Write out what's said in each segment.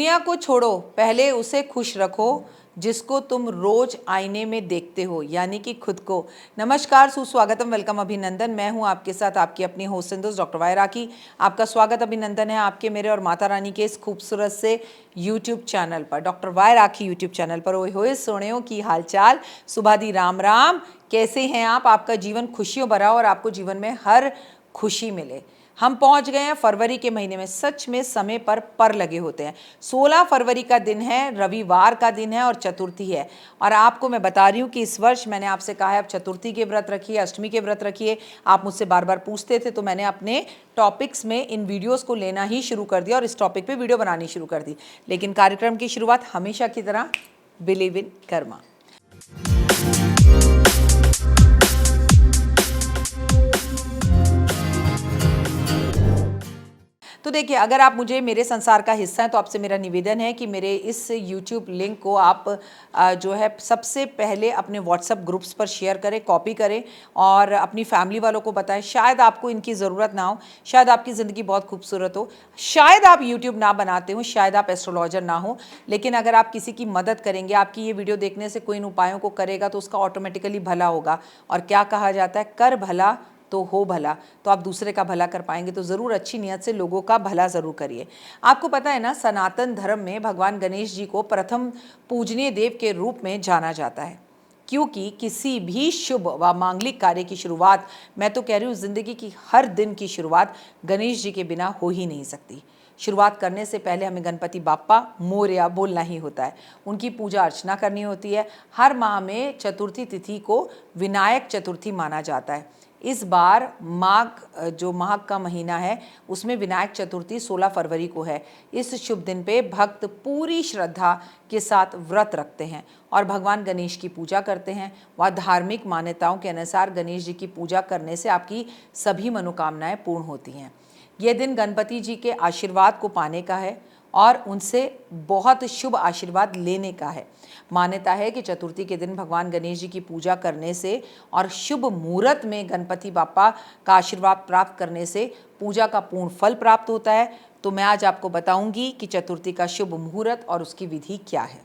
दुनिया को छोड़ो, पहले उसे खुश रखो जिसको तुम रोज आईने में देखते हो, यानी कि खुद को। नमस्कार, सुस्वागतम, वेलकम, अभिनंदन। मैं हूं आपके साथ आपकी अपनी होस्ट एंड दोस्त डॉक्टर वाई राखी। आपका स्वागत अभिनंदन है आपके, मेरे और माता रानी के इस खूबसूरत से यूट्यूब चैनल पर, डॉक्टर वाई राखी यूट्यूब चैनल पर। ओए होए सोनियों की हालचाल, सुबह दी राम राम, कैसे हैं आप? आपका जीवन खुशियों भरा हो और आपको जीवन में हर खुशी मिले। हम पहुंच गए हैं फरवरी के महीने में। सच में समय पर लगे होते हैं। 16 फरवरी का दिन है, रविवार का दिन है और चतुर्थी है। और आपको मैं बता रही हूँ कि इस वर्ष मैंने आपसे कहा है आप चतुर्थी के व्रत रखिए, अष्टमी के व्रत रखिए। आप मुझसे बार बार पूछते थे, तो मैंने अपने टॉपिक्स में इन वीडियोस को लेना ही शुरू कर दिया और इस टॉपिक पे वीडियो बनानी शुरू कर दी। लेकिन कार्यक्रम की शुरुआत हमेशा की तरह बिलीव इन कर्मा। तो देखिए, अगर आप मुझे मेरे संसार का हिस्सा हैं तो आपसे मेरा निवेदन है कि मेरे इस YouTube लिंक को आप जो है सबसे पहले अपने WhatsApp ग्रुप्स पर शेयर करें, कॉपी करें और अपनी फैमिली वालों को बताएं। शायद आपको इनकी ज़रूरत ना हो, शायद आपकी ज़िंदगी बहुत खूबसूरत हो, शायद आप YouTube ना बनाते हो, शायद आप एस्ट्रोलॉजर ना हो, लेकिन अगर आप किसी की मदद करेंगे, आपकी ये वीडियो देखने से कोई इन उपायों को करेगा तो उसका ऑटोमेटिकली भला होगा। और क्या कहा जाता है, कर भला तो हो भला। तो आप दूसरे का भला कर पाएंगे, तो ज़रूर अच्छी नियत से लोगों का भला ज़रूर करिए। आपको पता है ना, सनातन धर्म में भगवान गणेश जी को प्रथम पूजनीय देव के रूप में जाना जाता है, क्योंकि किसी भी शुभ व मांगलिक कार्य की शुरुआत, मैं तो कह रही हूँ ज़िंदगी की हर दिन की शुरुआत गणेश जी के बिना हो ही नहीं सकती। शुरुआत करने से पहले हमें गणपति बाप्पा मोरया बोलना ही होता है, उनकी पूजा अर्चना करनी होती है। हर माह में चतुर्थी तिथि को विनायक चतुर्थी माना जाता है। इस बार माघ, जो माघ का महीना है, उसमें विनायक चतुर्थी 16 फरवरी को है। इस शुभ दिन पे भक्त पूरी श्रद्धा के साथ व्रत रखते हैं और भगवान गणेश की पूजा करते हैं। वह धार्मिक मान्यताओं के अनुसार गणेश जी की पूजा करने से आपकी सभी मनोकामनाएं पूर्ण होती हैं। यह दिन गणपति जी के आशीर्वाद को पाने का है और उनसे बहुत शुभ आशीर्वाद लेने का है। मान्यता है कि चतुर्थी के दिन भगवान गणेश जी की पूजा करने से और शुभ मुहूर्त में गणपति बाप्पा का आशीर्वाद प्राप्त करने से पूजा का पूर्ण फल प्राप्त होता है। तो मैं आज आपको बताऊंगी कि चतुर्थी का शुभ मुहूर्त और उसकी विधि क्या है।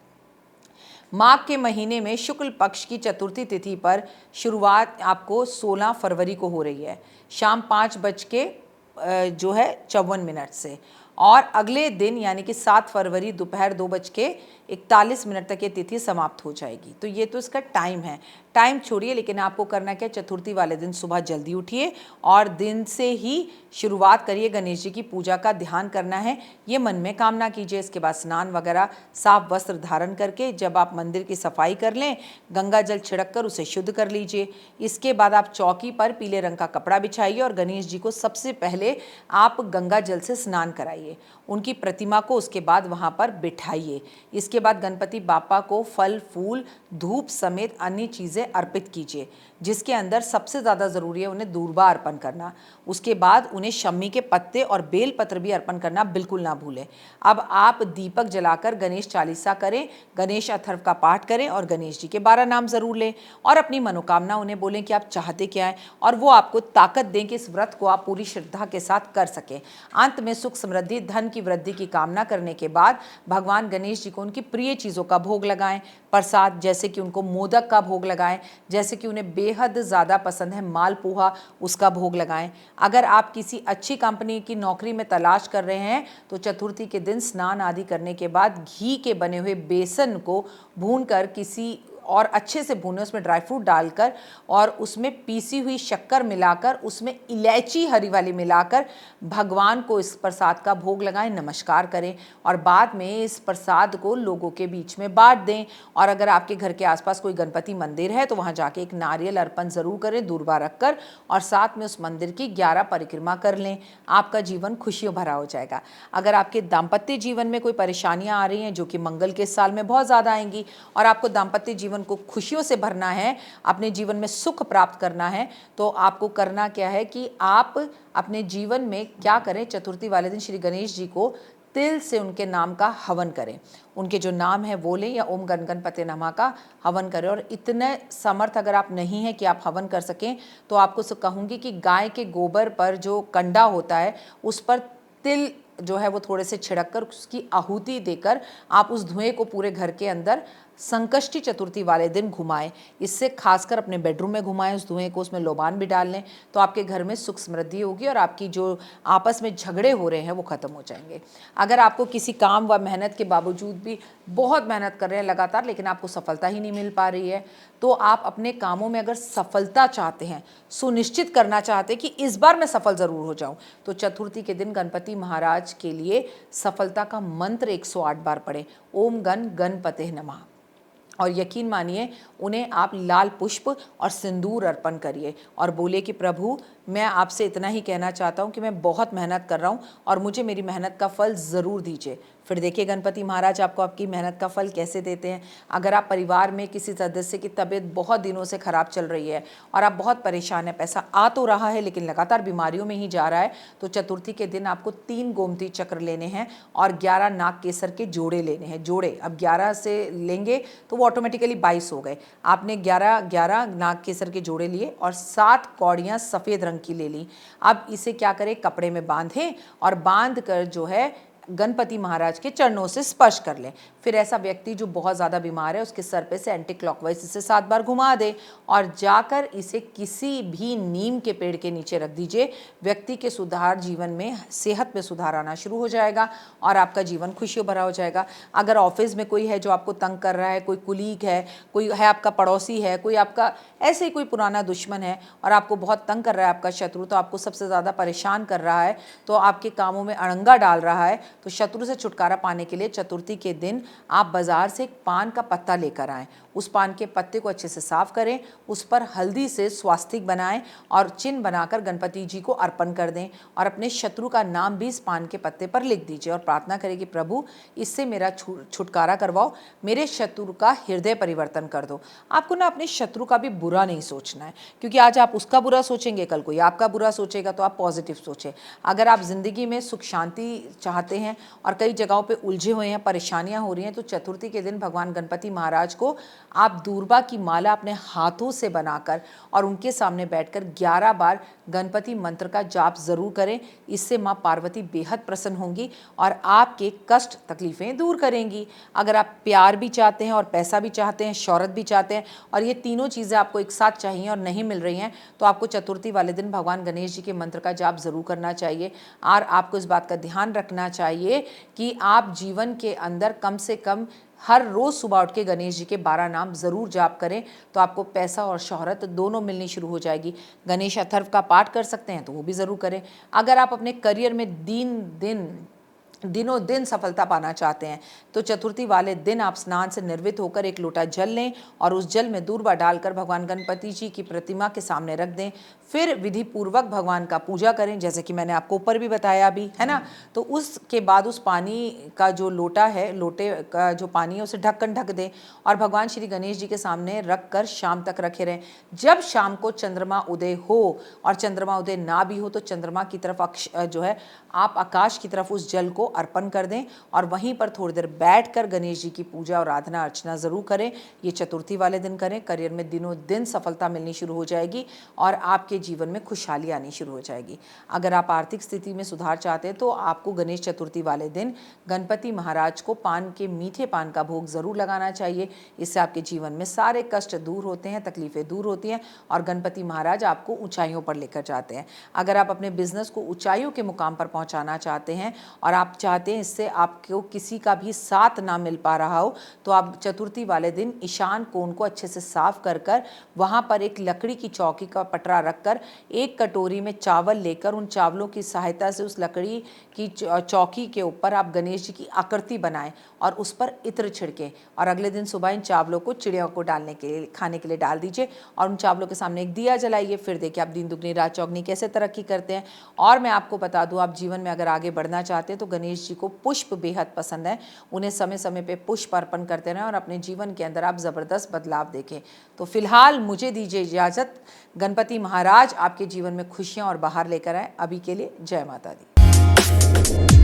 माघ के महीने में शुक्ल पक्ष की चतुर्थी तिथि पर शुरुआत आपको 16 फरवरी को हो रही है, शाम 5:54 से, और अगले दिन यानी कि 7 फरवरी दोपहर 2:41 तक ये तिथि समाप्त हो जाएगी। तो ये तो इसका टाइम है। टाइम छोड़िए, लेकिन आपको करना क्या, चतुर्थी वाले दिन सुबह जल्दी उठिए और दिन से ही शुरुआत करिए। गणेश जी की पूजा का ध्यान करना है, ये मन में कामना कीजिए। इसके बाद स्नान वगैरह, साफ वस्त्र धारण करके जब आप मंदिर की सफाई कर लें, गंगा जल छिड़क कर उसे शुद्ध कर लीजिए। इसके बाद आप चौकी पर पीले रंग का कपड़ा बिछाइए और गणेश जी को सबसे पहले आप गंगा जल से स्नान कराइए। उनकी प्रतिमा को उसके बाद वहाँ पर बिठाइए। इसके बाद गणपति बाप्पा को फल, फूल, धूप समेत अन्य चीज़ें अर्पित कीजिए, जिसके अंदर सबसे ज़्यादा ज़रूरी है उन्हें दूर्वा अर्पण करना। उसके बाद उन्हें शम्मी के पत्ते और बेल पत्र भी अर्पण करना बिल्कुल ना भूलें। अब आप दीपक जलाकर गणेश चालीसा करें, गणेश अथर्व का पाठ करें और गणेश जी के 12 नाम ज़रूर लें और अपनी मनोकामना उन्हें बोलें कि आप चाहते क्या हैं, और वो आपको ताकत दें कि इस व्रत को आप पूरी श्रद्धा के साथ कर सकें। अंत में सुख, समृद्धि, धन की वृद्धि की कामना करने के बाद भगवान गणेश जी को उनकी प्रिय चीज़ों का भोग लगाएं। प्रसाद, जैसे कि उनको मोदक का भोग लगाएं, जैसे कि उन्हें बेहद ज़्यादा पसंद है मालपुआ, उसका भोग लगाएं। अगर आप किसी अच्छी कंपनी की नौकरी में तलाश कर रहे हैं तो चतुर्थी के दिन स्नान आदि करने के बाद घी के बने हुए बेसन को भूनकर किसी और अच्छे से भूने, उसमें ड्राई फ्रूट डालकर और उसमें पीसी हुई शक्कर मिलाकर, उसमें इलायची हरी वाली मिलाकर भगवान को इस प्रसाद का भोग लगाएं, नमस्कार करें और बाद में इस प्रसाद को लोगों के बीच में बांट दें। और अगर आपके घर के आसपास कोई गणपति मंदिर है तो वहाँ जाके एक नारियल अर्पण ज़रूर करें, दूर्वा रखकर, और साथ में उस मंदिर की 11 परिक्रमा कर लें। आपका जीवन खुशियों भरा हो जाएगा। अगर आपके दाम्पत्य जीवन में कोई परेशानियाँ आ रही हैं, जो कि मंगल के साल में बहुत ज़्यादा आएंगी, और आपको दाम्पत्य जीवन को खुशियों से भरना है, अपने जीवन में सुख प्राप्त करना है, तो आपको करना क्या है कि आप अपने जीवन में क्या करें, चतुर्थी वाले दिन श्री गणेश जी को तिल से उनके नाम का हवन करें। उनके जो नाम है वो लें या ओम गण गणपते नमः का हवन करें। और इतने समर्थ अगर आप नहीं हैं कि आप हवन कर सकें, तो आपको कहूँगी कि गाय के गोबर पर जो कंडा होता है उस पर तिल जो है वो थोड़े से छिड़क कर उसकी आहुति देकर आप उस धुएं को पूरे घर के अंदर संकष्टी चतुर्थी वाले दिन घुमाएं। इससे खासकर अपने बेडरूम में घुमाएं उस धुएं को, उसमें लोबान भी डाल लें तो आपके घर में सुख समृद्धि होगी और आपकी जो आपस में झगड़े हो रहे हैं वो ख़त्म हो जाएंगे। अगर आपको किसी काम व मेहनत के बावजूद भी बहुत मेहनत कर रहे हैं लगातार लेकिन आपको सफलता ही नहीं मिल पा रही है, तो आप अपने कामों में अगर सफलता चाहते हैं, सुनिश्चित करना चाहते हैं कि इस बार मैं सफल ज़रूर हो जाऊं, तो चतुर्थी के दिन गणपति महाराज के लिए सफलता का मंत्र 108 बार पढ़ें, ओम गण गणपते नमः। और यकीन मानिए उन्हें आप लाल पुष्प और सिंदूर अर्पण करिए और बोले कि प्रभु मैं आपसे इतना ही कहना चाहता हूँ कि मैं बहुत मेहनत कर रहा हूँ और मुझे मेरी मेहनत का फल ज़रूर दीजिए। फिर देखिए गणपति महाराज आपको आपकी मेहनत का फल कैसे देते हैं। अगर आप परिवार में किसी सदस्य की तबीयत बहुत दिनों से ख़राब चल रही है और आप बहुत परेशान हैं, पैसा आ तो रहा है लेकिन लगातार बीमारियों में ही जा रहा है, तो चतुर्थी के दिन आपको 3 गोमती चक्र लेने हैं और 11 नाग केसर के जोड़े लेने हैं। जोड़े अब 11 से लेंगे तो वो ऑटोमेटिकली 22 हो गए। आपने 11 नाग केसर के जोड़े लिए और 7 कौड़ियाँ सफ़ेद रंग की ले ली। अब इसे क्या करें, कपड़े में बांधें और बांध कर जो है गणपति महाराज के चरणों से स्पर्श कर लें। फिर ऐसा व्यक्ति जो बहुत ज़्यादा बीमार है उसके सर पे से एंटी क्लॉकवाइज इसे 7 बार घुमा दे और जाकर इसे किसी भी नीम के पेड़ के नीचे रख दीजिए। व्यक्ति के सुधार, जीवन में सेहत में सुधार आना शुरू हो जाएगा और आपका जीवन खुशियों भरा हो जाएगा। अगर ऑफिस में कोई है जो आपको तंग कर रहा है, कोई कुलीग है, कोई है आपका पड़ोसी है, कोई आपका ऐसे ही कोई पुराना दुश्मन है और आपको बहुत तंग कर रहा है आपका शत्रु, तो आपको सबसे ज़्यादा परेशान कर रहा है, तो आपके कामों में अड़ंगा डाल रहा है, तो शत्रु से छुटकारा पाने के लिए चतुर्थी के दिन आप बाजार से एक पान का पत्ता लेकर आएं। उस पान के पत्ते को अच्छे से साफ करें, उस पर हल्दी से स्वास्तिक बनाएं और चिन्ह बनाकर गणपति जी को अर्पण कर दें और अपने शत्रु का नाम भी इस पान के पत्ते पर लिख दीजिए और प्रार्थना करें कि प्रभु इससे मेरा छुटकारा करवाओ, मेरे शत्रु का हृदय परिवर्तन कर दो। आपको ना अपने शत्रु का भी बुरा नहीं सोचना है, क्योंकि आज आप उसका बुरा सोचेंगे कल कोई आपका बुरा सोचेगा, तो आप पॉजिटिव सोचें। अगर आप ज़िंदगी में सुख शांति चाहते हैं और कई जगहों पे उलझे हुए हैं, परेशानियां हो रही हैं, तो चतुर्थी के दिन भगवान गणपति महाराज को आप दूर्वा की माला अपने हाथों से बनाकर और उनके सामने बैठकर 11 बार गणपति मंत्र का जाप ज़रूर करें। इससे माँ पार्वती बेहद प्रसन्न होंगी और आपके कष्ट तकलीफ़ें दूर करेंगी। अगर आप प्यार भी चाहते हैं और पैसा भी चाहते हैं, शौहरत भी चाहते हैं और ये तीनों चीज़ें आपको एक साथ चाहिए और नहीं मिल रही हैं, तो आपको चतुर्थी वाले दिन भगवान गणेश जी के मंत्र का जाप ज़रूर करना चाहिए। और आपको इस बात का ध्यान रखना चाहिए कि आप जीवन के अंदर कम से कम हर रोज़ सुबह उठ के गणेश जी के 12 नाम ज़रूर जाप करें, तो आपको पैसा और शोहरत दोनों मिलनी शुरू हो जाएगी। गणेश अथर्व का पाठ कर सकते हैं तो वो भी ज़रूर करें। अगर आप अपने करियर में दिनों दिन सफलता पाना चाहते हैं, तो चतुर्थी वाले दिन आप स्नान से निर्वित होकर एक लोटा जल लें और उस जल में दूर्वा डालकर भगवान गणपति जी की प्रतिमा के सामने रख दें। फिर विधि पूर्वक भगवान का पूजा करें, जैसे कि मैंने आपको ऊपर भी बताया अभी, है ना। तो उसके बाद उस पानी का जो लोटा है, लोटे का जो पानी है उसे ढक्कन ढक दें और भगवान श्री गणेश जी के सामने रख कर शाम तक रखे रहें। जब शाम को चंद्रमा उदय हो और चंद्रमा उदय ना भी हो तो चंद्रमा की तरफ जो है आप आकाश की तरफ उस जल को अर्पण कर दें और वहीं पर थोड़ी देर बैठकर गणेश जी की पूजा और आराधना अर्चना ज़रूर करें। ये चतुर्थी वाले दिन करें। करियर में दिनों दिन सफलता मिलनी शुरू हो जाएगी और आपके जीवन में खुशहाली आनी शुरू हो जाएगी। अगर आप आर्थिक स्थिति में सुधार चाहते हैं तो आपको गणेश चतुर्थी वाले दिन गणपति महाराज को मीठे पान का भोग ज़रूर लगाना चाहिए। इससे आपके जीवन में सारे कष्ट दूर होते हैं, तकलीफ़ें दूर होती हैं और गणपति महाराज आपको ऊंचाइयों पर लेकर जाते हैं। अगर आप अपने बिजनेस को ऊंचाइयों के मुकाम पर पहुंचाना चाहते हैं और आप चाहते हैं इससे आपको किसी का भी साथ ना मिल पा रहा हो, तो आप चतुर्थी वाले दिन ईशान कोण को अच्छे से साफ कर वहाँ पर एक लकड़ी की चौकी का पटरा रखकर एक कटोरी में चावल लेकर उन चावलों की सहायता से उस लकड़ी की चौकी के ऊपर आप गणेश जी की आकृति बनाएं और उस पर इत्र छिड़कें और अगले दिन सुबह इन चावलों को चिड़ियों को खाने के लिए डाल दीजिए और उन चावलों के सामने एक दिया जलाइए। फिर देखिए आप दिन दुगनी रात चौगनी कैसे तरक्की करते हैं। और मैं आपको बता दूं, आप जीवन में अगर आगे बढ़ना चाहते हैं तो गणेश जी को पुष्प बेहद पसंद है। उन्हें समय समय पे पुष्प अर्पण करते रहें और अपने जीवन के अंदर आप ज़बरदस्त बदलाव देखें। तो फिलहाल मुझे दीजिए इजाज़त। गणपति महाराज आपके जीवन में खुशियाँ और बाहर लेकर आए। अभी के लिए जय माता दी।